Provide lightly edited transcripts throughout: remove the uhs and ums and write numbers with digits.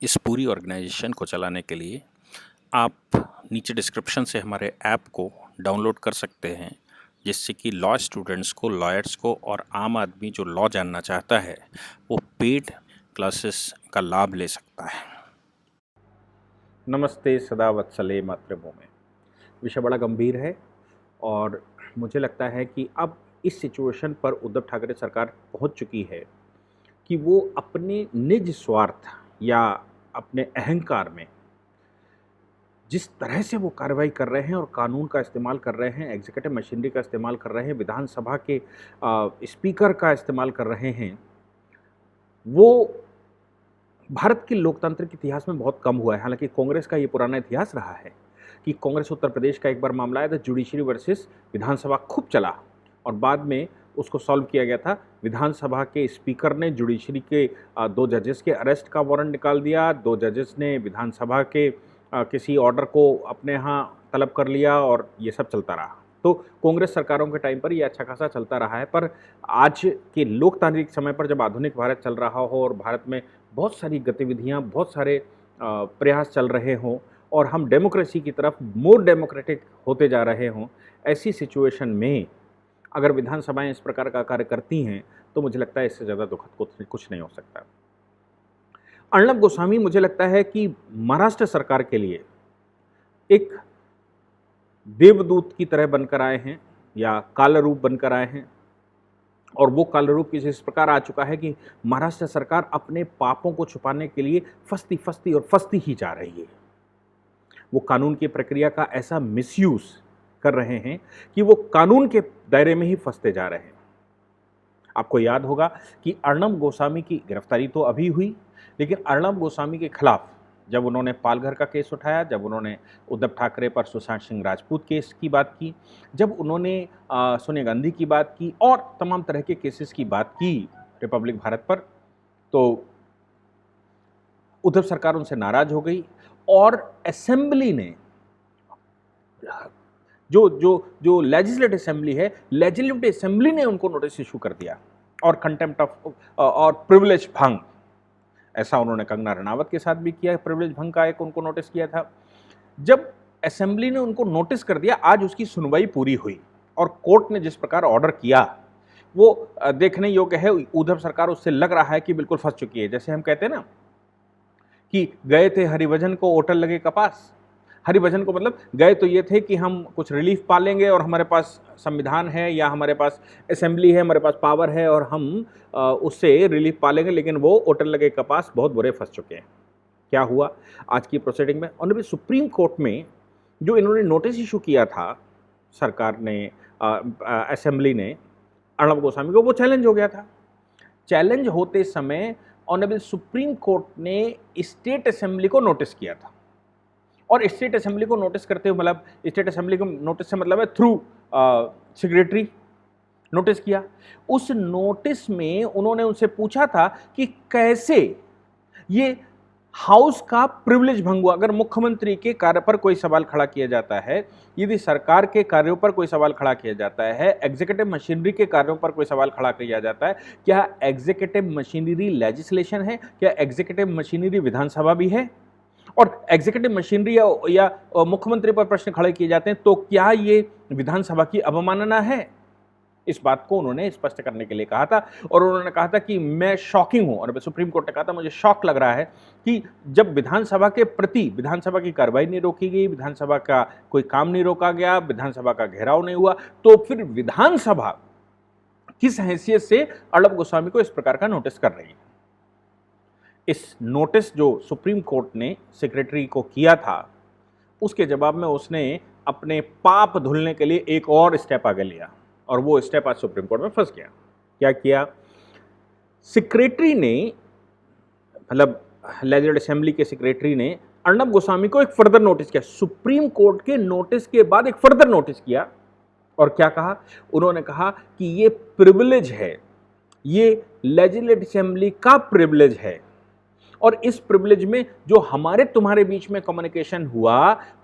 इस पूरी ऑर्गेनाइजेशन को चलाने के लिए आप नीचे डिस्क्रिप्शन से हमारे ऐप को डाउनलोड कर सकते हैं, जिससे कि लॉ स्टूडेंट्स को, लॉयर्स को और आम आदमी जो लॉ जानना चाहता है वो पेड क्लासेस का लाभ ले सकता है। नमस्ते सदा वत्सले मातृभूमि। विषय बड़ा गंभीर है और मुझे लगता है कि अब इस सिचुएशन पर उद्धव ठाकरे सरकार पहुंच चुकी है कि वो अपने निज स्वार्थ या अपने अहंकार में जिस तरह से वो कार्रवाई कर रहे हैं और कानून का इस्तेमाल कर रहे हैं, एग्जीक्यूटिव मशीनरी का इस्तेमाल कर रहे हैं, विधानसभा के स्पीकर का इस्तेमाल कर रहे हैं, वो भारत के लोकतांत्रिक इतिहास में बहुत कम हुआ है। हालांकि कांग्रेस का ये पुराना इतिहास रहा है कि कांग्रेस उत्तर प्रदेश का एक बार मामला आया था, जुडिशरी वर्सेस विधानसभा खूब चला और बाद में उसको सॉल्व किया गया था। विधानसभा के स्पीकर ने जुडिशरी के 2 जजेस के अरेस्ट का वारंट निकाल दिया, 2 जजेस ने विधानसभा के किसी ऑर्डर को अपने यहाँ तलब कर लिया और ये सब चलता रहा। तो कांग्रेस सरकारों के टाइम पर ये अच्छा खासा चलता रहा है, पर आज के लोकतांत्रिक समय पर जब आधुनिक भारत चल रहा हो और भारत में बहुत सारी गतिविधियां, बहुत सारे प्रयास चल रहे हों और हम डेमोक्रेसी की तरफ मोर डेमोक्रेटिक होते जा रहे हों, ऐसी सिचुएशन में अगर विधानसभाएं इस प्रकार का कार्य करती हैं तो मुझे लगता है इससे ज़्यादा दुखद कुछ नहीं हो सकता। अर्णब गोस्वामी मुझे लगता है कि महाराष्ट्र सरकार के लिए एक देवदूत की तरह बनकर आए हैं या काला रूप बनकर आए हैं, और वो काला रूप इस प्रकार आ चुका है कि महाराष्ट्र सरकार अपने पापों को छुपाने के लिए फंसती ही जा रही है। वो कानून की प्रक्रिया का ऐसा मिसयूज कर रहे हैं कि वो कानून के दायरे में ही फंसते जा रहे हैं। आपको याद होगा कि अर्णब गोस्वामी की गिरफ्तारी तो अभी हुई, लेकिन अर्णब गोस्वामी के खिलाफ जब उन्होंने पालघर का केस उठाया, जब उन्होंने उद्धव ठाकरे पर सुशांत सिंह राजपूत केस की बात की, जब उन्होंने सोनिया गांधी की बात की और तमाम तरह के केसेस की बात की रिपब्लिक भारत पर, तो उद्धव सरकार उनसे नाराज हो गई और असेंबली ने जो लेजिस्लेटिव असेंबली है, लेजिस्लेटिव असेंबली ने उनको नोटिस इशू कर दिया और कंटेम्प्ट ऑफ और प्रिविलेज भंग, ऐसा उन्होंने कंगना रनावत के साथ भी किया। प्रिविलेज भंग का एक उनको नोटिस किया था। जब असेंबली ने उनको नोटिस कर दिया, आज उसकी सुनवाई पूरी हुई और कोर्ट ने जिस प्रकार ऑर्डर किया वो देखने योग्य है। उद्धव सरकार उससे लग रहा है कि बिल्कुल फंस चुकी है। जैसे हम कहते हैं ना कि गए थे हरिभजन को ओटल लगे कपास। हरिभजन को मतलब गए तो ये थे कि हम कुछ रिलीफ पालेंगे और हमारे पास संविधान है या हमारे पास असेंबली है, हमारे पास पावर है और हम उससे रिलीफ पालेंगे, लेकिन वो ओटल लगे कपास बहुत बुरे फंस चुके हैं। क्या हुआ आज की प्रोसीडिंग में? ऑनरेबल सुप्रीम कोर्ट में जो इन्होंने नोटिस इशू किया था सरकार ने, असेंबली ने अर्णब गोस्वामी को, वो चैलेंज हो गया था। चैलेंज होते समय ऑनरेबल सुप्रीम कोर्ट ने स्टेट असेंबली को नोटिस किया था, और स्टेट असेंबली को नोटिस करते हुए, मतलब स्टेट असेंबली को नोटिस से मतलब है थ्रू सेक्रेटरी नोटिस किया। उस नोटिस में उन्होंने उनसे पूछा था कि कैसे ये हाउस का प्रिविलेज भंग हुआ। अगर मुख्यमंत्री के कार्य पर कोई सवाल खड़ा किया जाता है, यदि सरकार के कार्यों पर कोई सवाल खड़ा किया जाता है, एग्जीक्यूटिव मशीनरी के कार्यों पर कोई सवाल खड़ा किया जाता है, क्या एग्जीक्यूटिव मशीनरी लेजिस्लेशन है? क्या एग्जीक्यूटिव मशीनरी विधानसभा भी है? और एग्जीक्यूटिव मशीनरी या मुख्यमंत्री पर प्रश्न खड़े किए जाते हैं, तो क्या ये विधानसभा की अवमानना है? इस बात को उन्होंने स्पष्ट करने के लिए कहा था और उन्होंने कहा था कि मैं शॉकिंग हूं, और सुप्रीम कोर्ट ने कहा था मुझे शॉक लग रहा है कि जब विधानसभा के प्रति विधानसभा की कार्रवाई नहीं रोकी गई, विधानसभा का कोई काम नहीं रोका गया, विधानसभा का घेराव नहीं हुआ, तो फिर विधानसभा किस हैसियत से अर्णब गोस्वामी को इस प्रकार का नोटिस कर रही है। इस नोटिस जो सुप्रीम कोर्ट ने सेक्रेटरी को किया था, उसके जवाब में उसने अपने पाप धुलने के लिए एक और स्टेप आगे लिया, और वो स्टेप आज सुप्रीम कोर्ट में फंस गया। क्या किया? सेक्रेटरी ने, मतलब लेजिस्लेटिव असेंबली के सेक्रेटरी ने अर्णब गोस्वामी को एक फर्दर नोटिस किया। सुप्रीम कोर्ट के नोटिस के बाद एक फर्दर नोटिस किया, और क्या कहा? उन्होंने कहा कि ये प्रिविलेज है, ये लेजिस्लेटिव असेंबली का प्रिविलेज है, और इस प्रिविलेज में जो हमारे तुम्हारे बीच में कम्युनिकेशन हुआ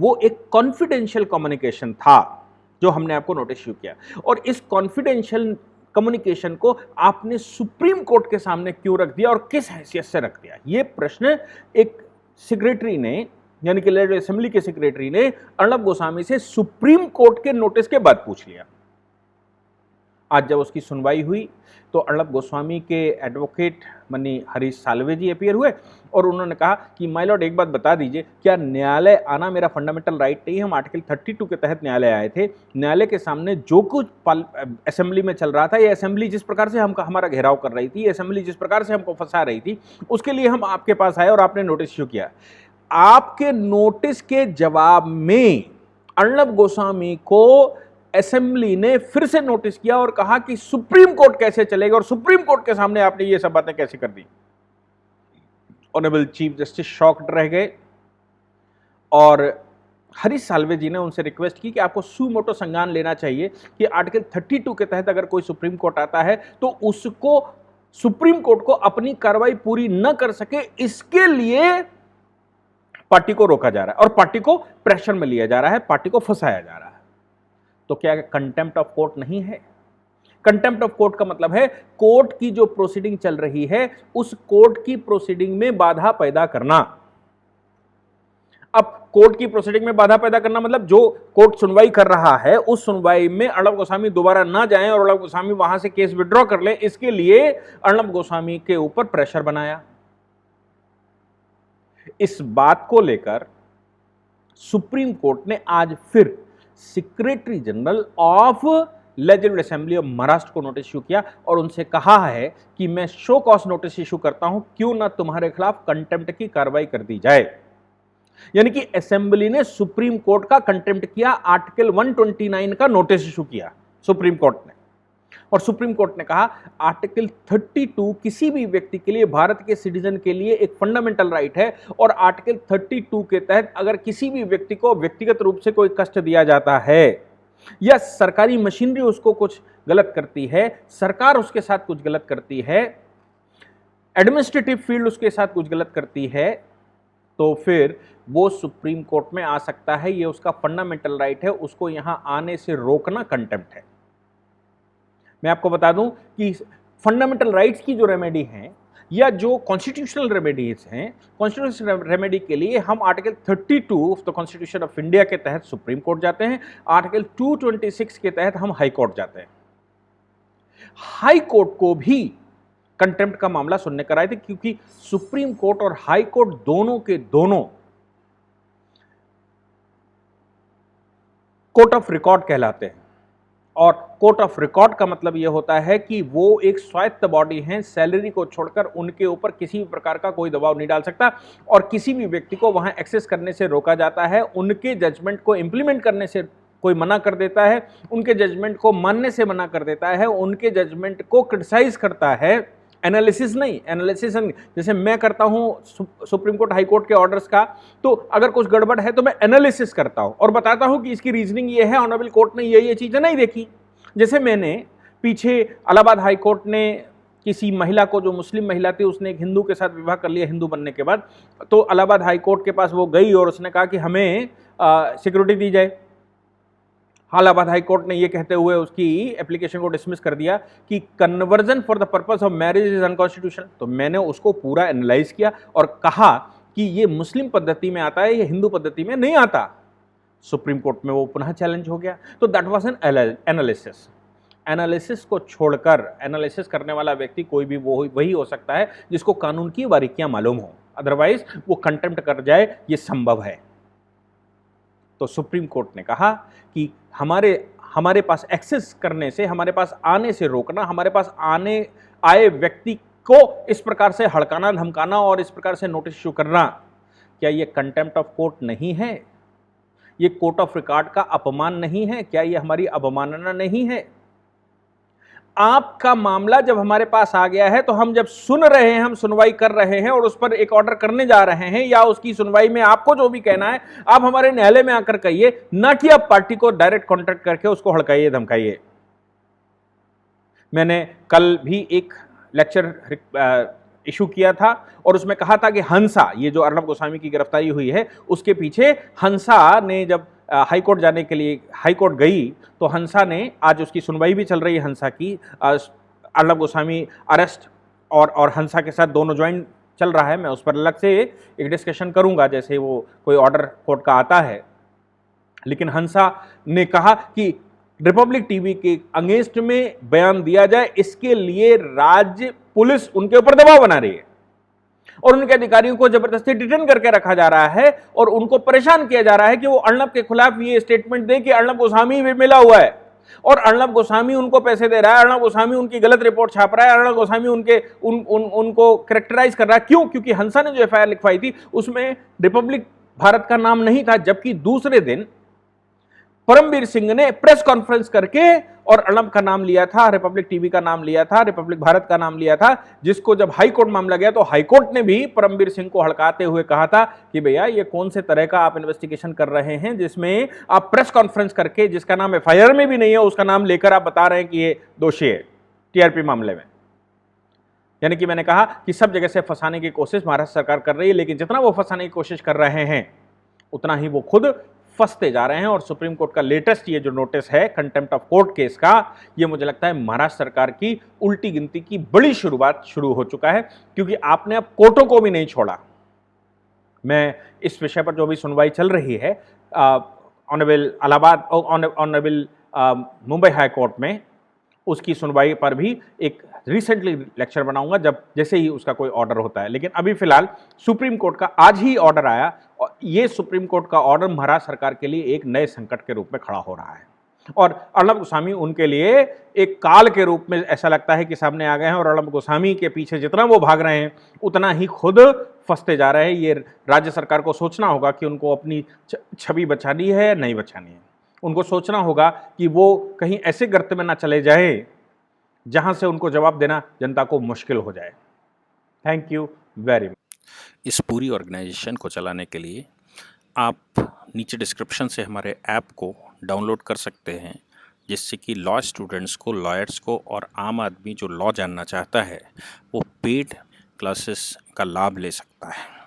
वो एक कॉन्फिडेंशियल कम्युनिकेशन था जो हमने आपको नोटिस इशू किया, और इस कॉन्फिडेंशियल कम्युनिकेशन को आपने सुप्रीम कोर्ट के सामने क्यों रख दिया और किस हैसियत से रख दिया? ये प्रश्न एक सेक्रेटरी ने, यानी कि लेजिस्लेटिव असेंबली के सेक्रेटरी ने अर्णब गोस्वामी से सुप्रीम कोर्ट के नोटिस के बाद पूछ लिया। आज जब उसकी सुनवाई हुई तो अर्णब गोस्वामी के एडवोकेट मनी हरीश साल्वे जी अपीयर हुए और उन्होंने कहा कि माय लॉर्ड, एक बात बता दीजिए, क्या न्यायालय आना मेरा फंडामेंटल राइट नहीं है? हम आर्टिकल 32 के तहत न्यायालय आए थे। न्यायालय के सामने जो कुछ असेंबली में चल रहा था, ये असेंबली जिस प्रकार से हमारा घेराव कर रही थी, असेंबली जिस प्रकार से हमको फंसा रही थी, उसके लिए हम आपके पास आए और आपने नोटिस इश्यू किया। आपके नोटिस के जवाब में अर्णब गोस्वामी को असेंबली ने फिर से नोटिस किया और कहा कि सुप्रीम कोर्ट कैसे चलेगा और सुप्रीम कोर्ट के सामने आपने ये सब बातें कैसे कर दी। ऑनरेबल चीफ जस्टिस शॉक्ड रह गए और हरीश साल्वे जी ने उनसे रिक्वेस्ट की कि आपको सुमोटो संज्ञान लेना चाहिए कि आर्टिकल 32 के तहत अगर कोई सुप्रीम कोर्ट आता है तो उसको सुप्रीम कोर्ट को अपनी कार्रवाई पूरी न कर सके, इसके लिए पार्टी को रोका जा रहा है और पार्टी को प्रेशर में लिया जा रहा है, पार्टी को फंसाया जा रहा है। तो क्या कंटेम्प्ट ऑफ कोर्ट नहीं है? कंटेम्प्ट ऑफ कोर्ट का मतलब है कोर्ट की जो प्रोसीडिंग चल रही है उस कोर्ट की प्रोसीडिंग में बाधा पैदा करना। अब कोर्ट की प्रोसीडिंग में बाधा पैदा करना मतलब जो कोर्ट सुनवाई कर रहा है उस सुनवाई में अर्णब गोस्वामी दोबारा ना जाएं और अर्णब गोस्वामी वहां से केस विड्रॉ कर ले, इसके लिए अर्णब गोस्वामी के ऊपर प्रेशर बनाया। इस बात को लेकर सुप्रीम कोर्ट ने आज फिर secretary general of legislative assembly of Maharashtra को नोटिस इशू किया और उनसे कहा है कि मैं शो कॉज नोटिस इशू करता हूं, क्यों ना तुम्हारे खिलाफ कंटेम्प्ट की कार्रवाई कर दी जाए। यानी कि असेंबली ने सुप्रीम कोर्ट का कंटेम्प्ट किया, आर्टिकल 129 का नोटिस इशू किया सुप्रीम कोर्ट ने। और सुप्रीम कोर्ट ने कहा आर्टिकल 32 किसी भी व्यक्ति के लिए, भारत के सिटीजन के लिए एक फंडामेंटल राइट है और आर्टिकल 32 के तहत अगर किसी भी व्यक्ति को व्यक्तिगत रूप से कोई कष्ट दिया जाता है या सरकारी मशीनरी उसको कुछ गलत करती है, सरकार उसके साथ कुछ गलत करती है, एडमिनिस्ट्रेटिव फील्ड उसके साथ कुछ गलत करती है, तो फिर वो सुप्रीम कोर्ट में आ सकता है। ये उसका फंडामेंटल राइट है, उसको यहां आने से रोकना कंटेम्प्ट है। मैं आपको बता दूं कि फंडामेंटल राइट्स की जो रेमेडी हैं या जो कॉन्स्टिट्यूशनल रेमेडीज हैं, कॉन्स्टिट्यूशनल रेमेडी के लिए हम article 32 of the constitution of India के तहत सुप्रीम कोर्ट जाते हैं, आर्टिकल 226 के तहत हम हाई कोर्ट जाते हैं। हाई कोर्ट को भी कंटेम्प्ट का मामला सुनने कर आए थे क्योंकि सुप्रीम कोर्ट और हाई कोर्ट दोनों के दोनों कोर्ट ऑफ रिकॉर्ड कहलाते हैं। और कोर्ट ऑफ रिकॉर्ड का मतलब यह होता है कि वो एक स्वायत्त बॉडी है, सैलरी को छोड़कर उनके ऊपर किसी भी प्रकार का कोई दबाव नहीं डाल सकता और किसी भी व्यक्ति को वहां एक्सेस करने से रोका जाता है, उनके जजमेंट को इंप्लीमेंट करने से कोई मना कर देता है, उनके जजमेंट को मानने से मना कर देता है, उनके जजमेंट को क्रिटिसाइज करता है, एनालिसिस नहीं। एनालिसिस जैसे मैं करता हूं सुप्रीम कोर्ट हाई कोर्ट के ऑर्डर्स का, तो अगर कुछ गड़बड़ है तो मैं एनालिसिस करता हूं और बताता हूं कि इसकी रीजनिंग ये है, ऑनरेबल कोर्ट ने ये चीजें नहीं देखी। जैसे मैंने पीछे इलाहाबाद हाई कोर्ट ने किसी महिला को, जो मुस्लिम महिला थी, उसने एक हिंदू के साथ विवाह कर लिया हिंदू बनने के बाद, तो इलाहाबाद हाई कोर्ट के पास वो गई और उसने कहा कि हमें सिक्योरिटी दी जाए। इलाहाबाद हाई कोर्ट ने ये कहते हुए उसकी एप्लीकेशन को डिसमिस कर दिया कि conversion for the purpose of marriage is unconstitutional. तो मैंने उसको पूरा एनालाइज किया और कहा कि ये मुस्लिम पद्धति में आता है, ये हिंदू पद्धति में नहीं आता। सुप्रीम कोर्ट में वो पुनः चैलेंज हो गया। तो that was an analysis. Analysis को छोड़कर एनालिसिस करने वाला व्यक्ति कोई भी वही हो सकता है जिसको कानून की बारीकियां मालूम हो, अदरवाइज वो कंटेम्प्ट कर जाए, ये संभव है। तो सुप्रीम कोर्ट ने कहा कि हमारे पास एक्सेस करने से, हमारे पास आने से रोकना, हमारे पास आए व्यक्ति को इस प्रकार से हड़काना, धमकाना और इस प्रकार से नोटिस इशू करना, क्या ये कंटेम्प्ट ऑफ कोर्ट नहीं है? ये कोर्ट ऑफ रिकॉर्ड का अपमान नहीं है? क्या ये हमारी अवमानना नहीं है? आपका मामला जब हमारे पास आ गया है तो हम जब सुन रहे हैं, हम सुनवाई कर रहे हैं और उस पर एक ऑर्डर करने जा रहे हैं या उसकी सुनवाई में आपको जो भी कहना है आप हमारे न्यायालय में आकर कहिए, ना कि आप पार्टी को डायरेक्ट कॉन्टैक्ट करके उसको हड़काइए, धमकाइए। मैंने कल भी एक लेक्चर इशू किया था और उसमें कहा था कि हंसा, ये जो अर्णब गोस्वामी की गिरफ्तारी हुई है उसके पीछे हंसा ने जब हाई कोर्ट जाने के लिए हाई कोर्ट गई तो हंसा ने, आज उसकी सुनवाई भी चल रही है हंसा की, अर्नब गोस्वामी अरेस्ट और हंसा के साथ दोनों ज्वाइंट चल रहा है। मैं उस पर अलग से एक डिस्कशन करूंगा जैसे वो कोई ऑर्डर कोर्ट का आता है। लेकिन हंसा ने कहा कि रिपब्लिक टीवी के अगेंस्ट में बयान दिया जाए, इसके लिए राज्य पुलिस उनके ऊपर दबाव बना रही है और उनके अधिकारियों को जबरदस्ती डिटेन करके रखा जा रहा है और उनको परेशान किया जा रहा है कि वो अर्नब के खिलाफ ये स्टेटमेंट दे कि अर्नब गोस्वामी भी मिला हुआ है और अर्नब गोस्वामी उनको पैसे दे रहा है, अर्नब गोस्वामी उनकी गलत रिपोर्ट छाप रहा है, अर्नब गोस्वामी उनको कैरेक्टराइज कर रहा है। क्यों? क्योंकि हंसा ने जो एफआईआर लिखवाई थी उसमें रिपब्लिक भारत का नाम नहीं था, जबकि दूसरे दिन परमवीर सिंह ने प्रेस कॉन्फ्रेंस करके और अर्नब का नाम लिया था, रिपब्लिक टीवी का नाम लिया था, रिपब्लिक भारत का नाम लिया था, जिसको जब हाई कोर्ट मामला गया तो हाई कोर्ट ने भी परमवीर सिंह को हड़काते हुए कहा था कि भैया ये कौन से तरह का आप इन्वेस्टिगेशन कर रहे हैं जिसमें आप प्रेस कॉन्फ्रेंस करके, जिसका नाम एफआईआर में भी नहीं है, उसका नाम लेकर आप बता रहे हैं कि ये दोषी है टीआरपी मामले में। यानी कि मैंने कहा कि सब जगह से फंसाने की कोशिश महाराष्ट्र सरकार कर रही है, लेकिन जितना वो फंसाने की कोशिश कर रहे हैं उतना ही वो खुद फंसते जा रहे हैं। और सुप्रीम कोर्ट का लेटेस्ट ये जो नोटिस है कंटेम्प्ट ऑफ कोर्ट केस का, ये मुझे लगता है महाराष्ट्र सरकार की उल्टी गिनती की बड़ी शुरुआत शुरू हो चुका है, क्योंकि आपने अब कोर्टों को भी नहीं छोड़ा। मैं इस विषय पर जो भी सुनवाई चल रही है honourable Allahabad honourable Mumbai high court में, उसकी सुनवाई पर भी एक रिसेंटली लेक्चर बनाऊंगा जब जैसे ही उसका कोई ऑर्डर होता है। लेकिन अभी फिलहाल सुप्रीम कोर्ट का आज ही ऑर्डर आया और ये सुप्रीम कोर्ट का ऑर्डर महाराष्ट्र सरकार के लिए एक नए संकट के रूप में खड़ा हो रहा है और अर्नब गोस्वामी उनके लिए एक काल के रूप में ऐसा लगता है कि सामने आ गए हैं और अर्नब गोस्वामी के पीछे जितना वो भाग रहे हैं उतना ही खुद फंसते जा रहे हैं। ये राज्य सरकार को सोचना होगा कि उनको अपनी छवि बचानी है या नहीं बचानी है। उनको सोचना होगा कि वो कहीं ऐसे गर्त में ना चले जाए जहां से उनको जवाब देना जनता को मुश्किल हो जाए। Thank you very much. इस पूरी ऑर्गेनाइजेशन को चलाने के लिए आप नीचे डिस्क्रिप्शन से हमारे ऐप को डाउनलोड कर सकते हैं, जिससे कि लॉ स्टूडेंट्स को, लॉयर्स को और आम आदमी जो लॉ जानना चाहता है वो पेड क्लासेस का लाभ ले सकता है।